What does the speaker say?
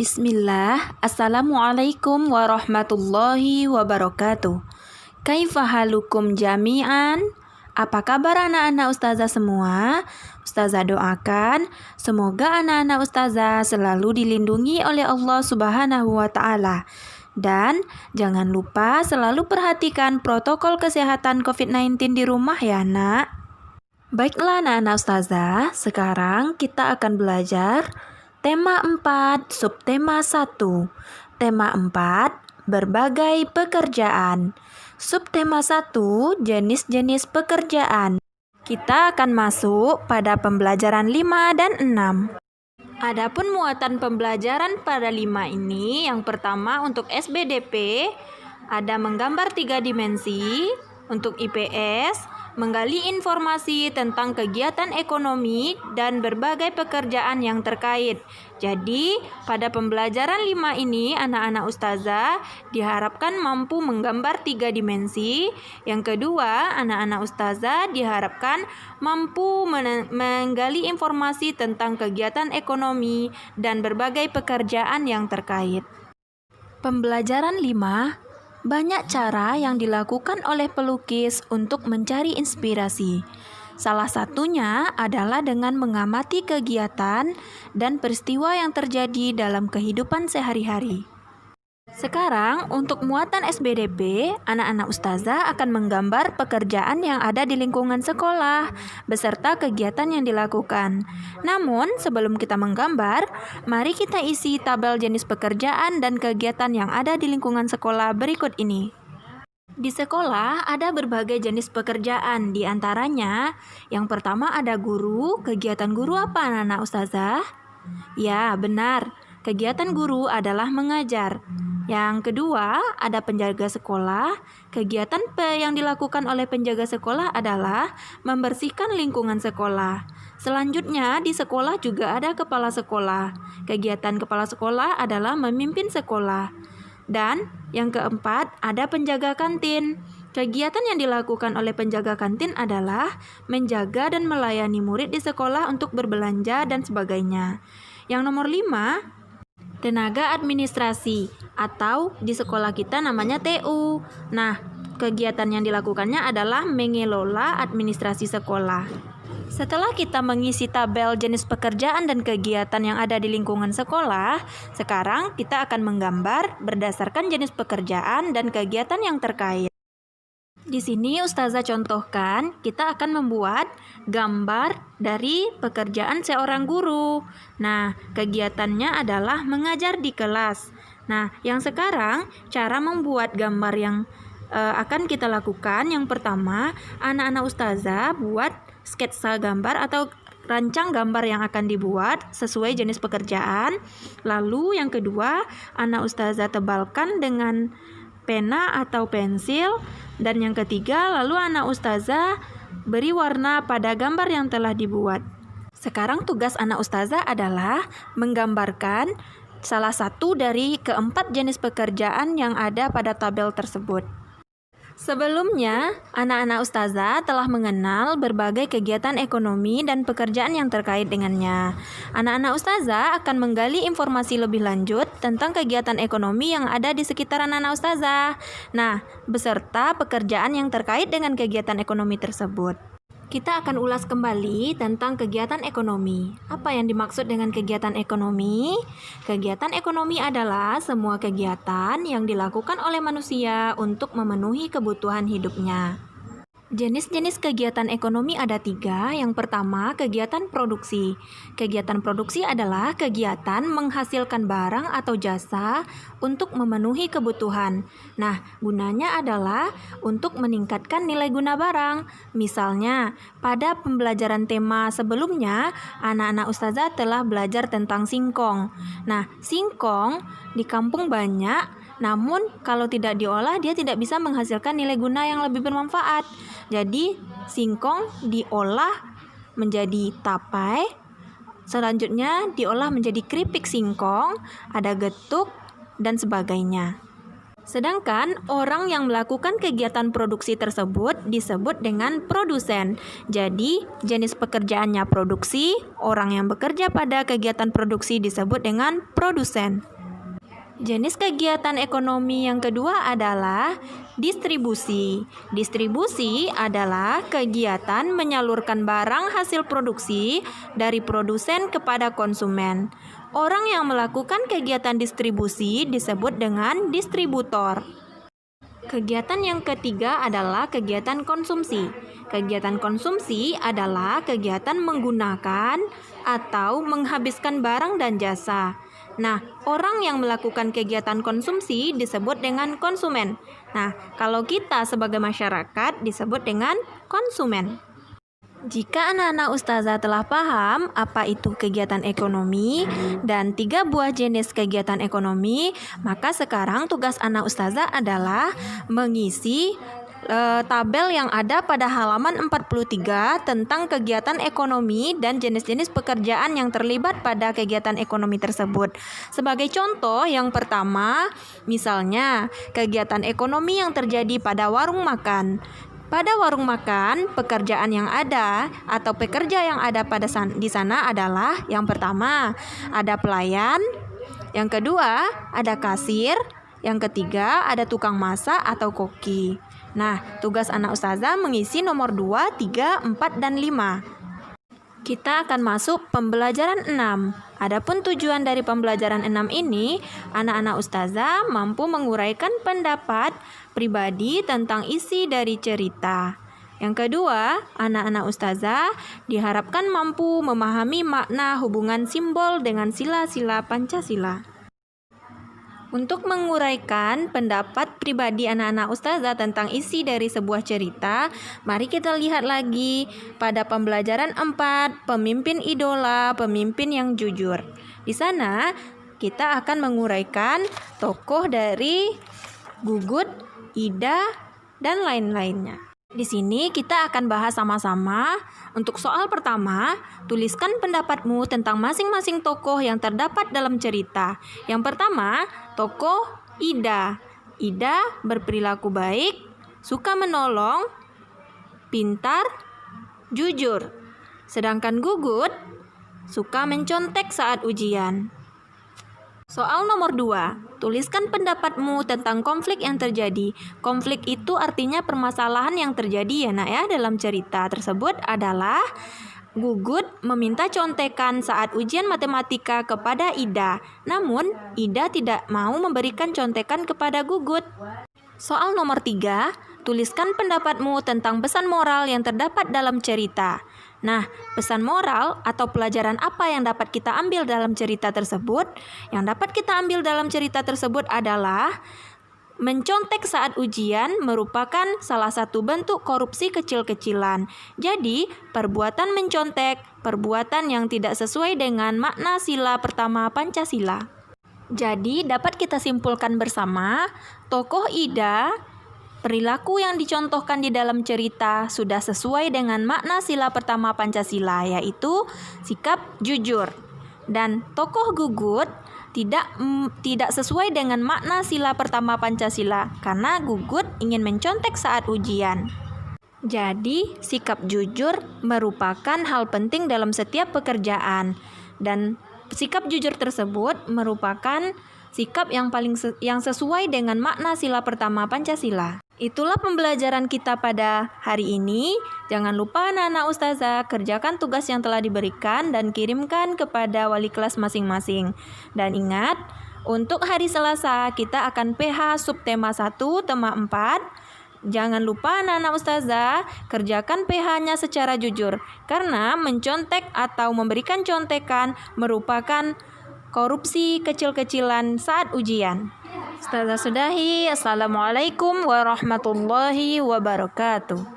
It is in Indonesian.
Bismillah, Assalamualaikum warahmatullahi wabarakatuh. Kaifa halukum jami'an? Apa kabar anak-anak ustazah semua? Ustazah doakan semoga anak-anak ustazah selalu dilindungi oleh Allah Subhanahu wa Ta'ala. Dan jangan lupa selalu perhatikan protokol kesehatan COVID-19 di rumah ya nak. Baiklah anak-anak ustazah, sekarang kita akan belajar tema 4, subtema 1. Tema 4, berbagai pekerjaan. Subtema 1, jenis-jenis pekerjaan. Kita akan masuk pada pembelajaran 5 dan 6. Adapun muatan pembelajaran pada 5 ini, yang pertama untuk SBDP, ada menggambar 3 dimensi. Untuk IPS, menggali informasi tentang kegiatan ekonomi dan berbagai pekerjaan yang terkait. Jadi, pada pembelajaran 5 ini, anak-anak ustazah diharapkan mampu menggambar 3 dimensi. Yang kedua, anak-anak ustazah diharapkan mampu menggali informasi tentang kegiatan ekonomi dan berbagai pekerjaan yang terkait. Pembelajaran 5, banyak cara yang dilakukan oleh pelukis untuk mencari inspirasi. Salah satunya adalah dengan mengamati kegiatan dan peristiwa yang terjadi dalam kehidupan sehari-hari. Sekarang, untuk muatan SBDP, anak-anak ustazah akan menggambar pekerjaan yang ada di lingkungan sekolah, beserta kegiatan yang dilakukan. Namun, sebelum kita menggambar, mari kita isi tabel jenis pekerjaan dan kegiatan yang ada di lingkungan sekolah berikut ini. Di sekolah ada berbagai jenis pekerjaan, di antaranya yang pertama ada guru. Kegiatan guru apa anak-anak ustazah? Ya, benar. Kegiatan guru adalah mengajar. Yang kedua, ada penjaga sekolah. Kegiatan yang dilakukan oleh penjaga sekolah adalah membersihkan lingkungan sekolah. Selanjutnya, di sekolah juga ada kepala sekolah. Kegiatan kepala sekolah adalah memimpin sekolah. Dan yang keempat, ada penjaga kantin. Kegiatan yang dilakukan oleh penjaga kantin adalah menjaga dan melayani murid di sekolah untuk berbelanja dan sebagainya. Yang nomor 5, tenaga administrasi, atau di sekolah kita namanya TU. Nah, kegiatan yang dilakukannya adalah mengelola administrasi sekolah. Setelah kita mengisi tabel jenis pekerjaan dan kegiatan yang ada di lingkungan sekolah, sekarang kita akan menggambar berdasarkan jenis pekerjaan dan kegiatan yang terkait. Di sini ustazah contohkan, kita akan membuat gambar dari pekerjaan seorang guru. Nah, kegiatannya adalah mengajar di kelas. Nah, yang sekarang cara membuat gambar yang akan kita lakukan, yang pertama, anak-anak ustazah buat sketsa gambar atau rancang gambar yang akan dibuat sesuai jenis pekerjaan. Lalu yang kedua, anak ustazah tebalkan dengan pena atau pensil. Dan yang ketiga, lalu anak ustazah beri warna pada gambar yang telah dibuat. Sekarang tugas anak ustazah adalah menggambarkan salah satu dari keempat jenis pekerjaan yang ada pada tabel tersebut. Sebelumnya, anak-anak ustazah telah mengenal berbagai kegiatan ekonomi dan pekerjaan yang terkait dengannya. Anak-anak ustazah akan menggali informasi lebih lanjut tentang kegiatan ekonomi yang ada di sekitar anak-anak ustazah. Nah, beserta pekerjaan yang terkait dengan kegiatan ekonomi tersebut. Kita akan ulas kembali tentang kegiatan ekonomi. Apa yang dimaksud dengan kegiatan ekonomi? Kegiatan ekonomi adalah semua kegiatan yang dilakukan oleh manusia untuk memenuhi kebutuhan hidupnya. Jenis-jenis kegiatan ekonomi ada 3. Yang pertama, kegiatan produksi. Kegiatan produksi adalah kegiatan menghasilkan barang atau jasa untuk memenuhi kebutuhan. Nah, gunanya adalah untuk meningkatkan nilai guna barang. Misalnya, pada pembelajaran tema sebelumnya, anak-anak ustazah telah belajar tentang singkong. Nah, singkong di kampung banyak, namun kalau tidak diolah dia tidak bisa menghasilkan nilai guna yang lebih bermanfaat. Jadi singkong diolah menjadi tapai, selanjutnya diolah menjadi keripik singkong, ada getuk dan sebagainya. Sedangkan orang yang melakukan kegiatan produksi tersebut disebut dengan produsen. Jadi, jenis pekerjaannya produksi, orang yang bekerja pada kegiatan produksi disebut dengan produsen. Jenis kegiatan ekonomi yang kedua adalah distribusi. Distribusi adalah kegiatan menyalurkan barang hasil produksi dari produsen kepada konsumen. Orang yang melakukan kegiatan distribusi disebut dengan distributor. Kegiatan yang ketiga adalah kegiatan konsumsi. Kegiatan konsumsi adalah kegiatan menggunakan atau menghabiskan barang dan jasa. Nah, orang yang melakukan kegiatan konsumsi disebut dengan konsumen. Nah, kalau kita sebagai masyarakat disebut dengan konsumen. Jika anak-anak ustazah telah paham apa itu kegiatan ekonomi dan 3 buah jenis kegiatan ekonomi, maka sekarang tugas anak ustazah adalah mengisi tabel yang ada pada halaman 43 tentang kegiatan ekonomi dan jenis-jenis pekerjaan yang terlibat pada kegiatan ekonomi tersebut. Sebagai contoh, yang pertama, misalnya kegiatan ekonomi yang terjadi pada warung makan. Pada warung makan, pekerjaan yang ada atau pekerja yang ada di sana adalah yang pertama, ada pelayan, yang kedua, ada kasir, yang ketiga, ada tukang masak atau koki. Nah, tugas anak ustazah mengisi nomor 2, 3, 4, dan 5. Kita akan masuk pembelajaran 6. Adapun tujuan dari pembelajaran 6 ini, anak-anak ustazah mampu menguraikan pendapat pribadi tentang isi dari cerita. Yang kedua, anak-anak ustazah diharapkan mampu memahami makna hubungan simbol dengan sila-sila Pancasila. Untuk menguraikan pendapat pribadi anak-anak ustazah tentang isi dari sebuah cerita, mari kita lihat lagi pada pembelajaran 4, pemimpin idola, pemimpin yang jujur. Di sana kita akan menguraikan tokoh dari Gugut, Ida, dan lain-lainnya. Di sini kita akan bahas sama-sama. Untuk soal pertama, tuliskan pendapatmu tentang masing-masing tokoh yang terdapat dalam cerita. Yang pertama, tokoh Ida. Ida berperilaku baik, suka menolong, pintar, jujur. Sedangkan Gugut suka mencontek saat ujian. Soal nomor 2, tuliskan pendapatmu tentang konflik yang terjadi. Konflik itu artinya permasalahan yang terjadi ya nak ya dalam cerita tersebut adalah Gugut meminta contekan saat ujian matematika kepada Ida. Namun, Ida tidak mau memberikan contekan kepada Gugut. Soal nomor 3, tuliskan pendapatmu tentang pesan moral yang terdapat dalam cerita. Nah, pesan moral atau pelajaran apa yang dapat kita ambil dalam cerita tersebut? Yang dapat kita ambil dalam cerita tersebut adalah mencontek saat ujian merupakan salah satu bentuk korupsi kecil-kecilan. Jadi, perbuatan mencontek, perbuatan yang tidak sesuai dengan makna sila pertama Pancasila. Jadi, dapat kita simpulkan bersama, tokoh Ida, perilaku yang dicontohkan di dalam cerita sudah sesuai dengan makna sila pertama Pancasila, yaitu sikap jujur. Dan tokoh Gugut tidak sesuai dengan makna sila pertama Pancasila karena Gugut ingin mencontek saat ujian. Jadi, sikap jujur merupakan hal penting dalam setiap pekerjaan dan sikap jujur tersebut merupakan sikap yang sesuai dengan makna sila pertama Pancasila. Itulah pembelajaran kita pada hari ini. Jangan lupa anak-anak ustazah kerjakan tugas yang telah diberikan dan kirimkan kepada wali kelas masing-masing. Dan ingat, untuk hari Selasa kita akan PH subtema 1 tema 4. Jangan lupa anak-anak ustazah kerjakan PH-nya secara jujur karena mencontek atau memberikan contekan merupakan korupsi kecil-kecilan saat ujian. Ustazah sudahi. Assalamualaikum warahmatullahi wabarakatuh.